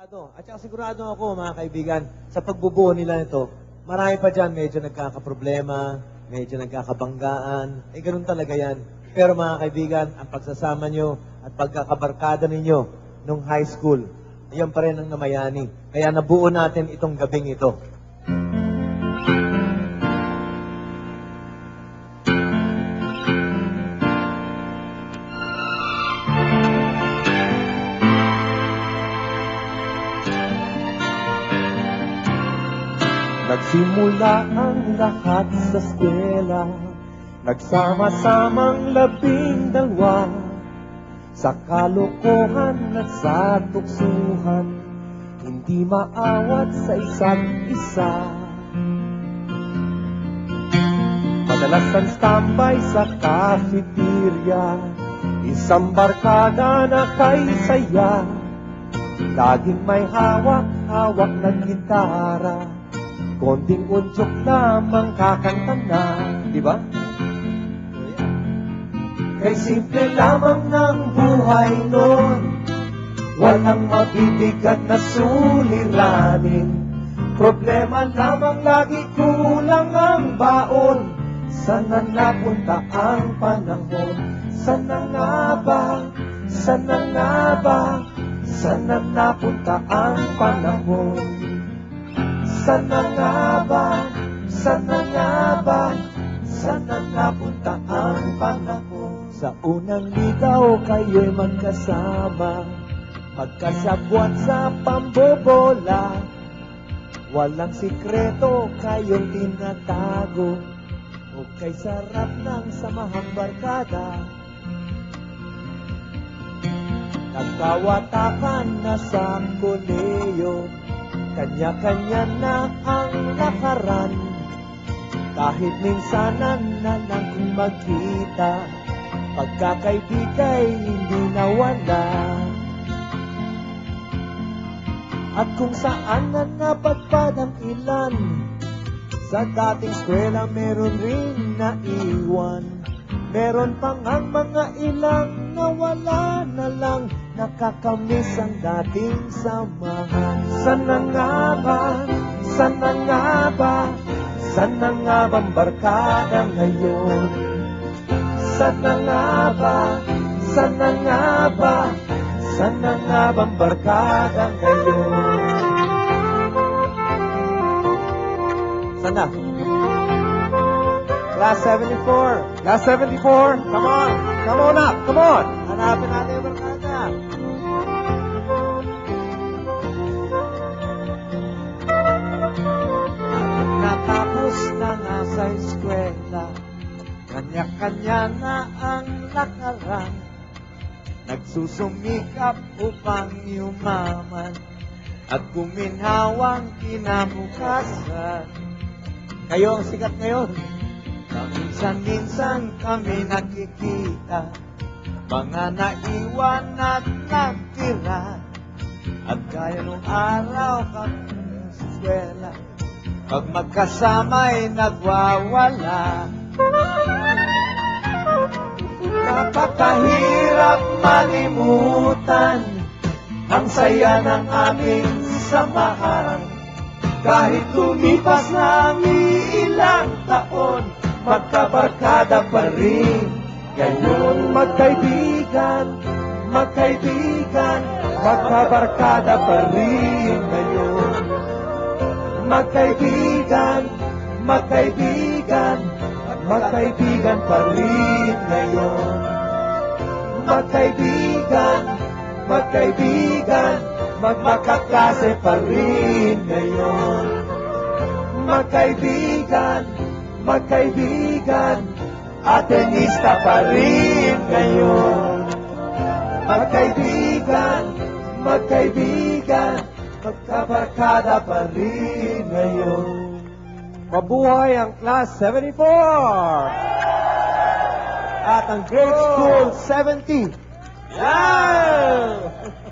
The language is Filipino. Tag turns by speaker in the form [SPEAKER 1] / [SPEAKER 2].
[SPEAKER 1] At saka sigurado ako, mga kaibigan, sa pagbubuo nila nito, marami pa dyan medyo nagkakaproblema, medyo nagkakabanggaan. Ganun talaga yan. Pero mga kaibigan, ang pagsasama nyo at pagkakabarkada ninyo nung high school, yan pa rin ang namayani. Kaya nabuo natin itong gabing ito. Nagsimula ang lahat sa eskwela, nagsama-samang 12, sa kalokohan at sa tuksuhan, hindi maawat sa isa't isa. Madalas ang standby sa cafeteria, isang barkada na kay saya, laging may hawak-hawak na gitara. Konting unsyok lamang kakanta na, di ba? Kay simple lamang ng buhay noon, walang mabibigat na suliranin. Problema lamang lagi, kulang ang baon. Sana napunta ang panahon? Sana nga ba? Sana nga ba? Sana napunta ang panahon? Sana nga ba? Sana nga ba? Sana napunta ang panahon? Sa unang ligaw kayo'y magkasama, magkasabwat sa pambobola. Walang sikreto kayong tinatago, o kay sarap ng samahang barkada. Nagkawatakan na sa koleyo, kanya-kanya na ang lakaran. Kahit minsanan na lang kung magkita, pagkakaibigay hindi nawala. At kung saan na napadpad ang ilan, sa dating eskwela meron rin naiwan. Meron pang ang mga ilang nawala na lang, nakakamiss ang dating samahan. Sana nga ba? Sana nga ba? Sana nga bang barkada ngayon? Sana nga ba? Sana nga ba? Sana nga bang barkada ngayon? Sana? Class 74. Class 74, come on. Come on up, come on. Hanapin natin yung barkada. Natapos na nga sa eskwela, kanya-kanya na ang lakaran. Nagsusumikap upang yumaman at guminhawang kinabukasan. Kayo ang sikat ngayon. Minsan-minsan kami nakikita, mga naiwan at nagtira. At gaya nung araw kami sa eskwela, pag magkasama'y nagwawala. Napakahirap malimutan ang saya ng aming samahan. Kahit lumipas na ang ilang taon, magkabarkada pa rin ngayon. Magkaibigan, magkaibigan, magkabarkada pa rin ngayon. Magkaibigan, magkaibigan, magkaibigan pa rin ngayon. Magkaibigan, magkaibigan, magmakaklase pa rin ngayon. Magkaibigan, magkaibigan, atenista pa rin ngayon. Magkaibigan, magkaibigan, magkabarkada pa rin ngayon. Mabuhay ang Class 74! At ang Grade School 70! Yeah!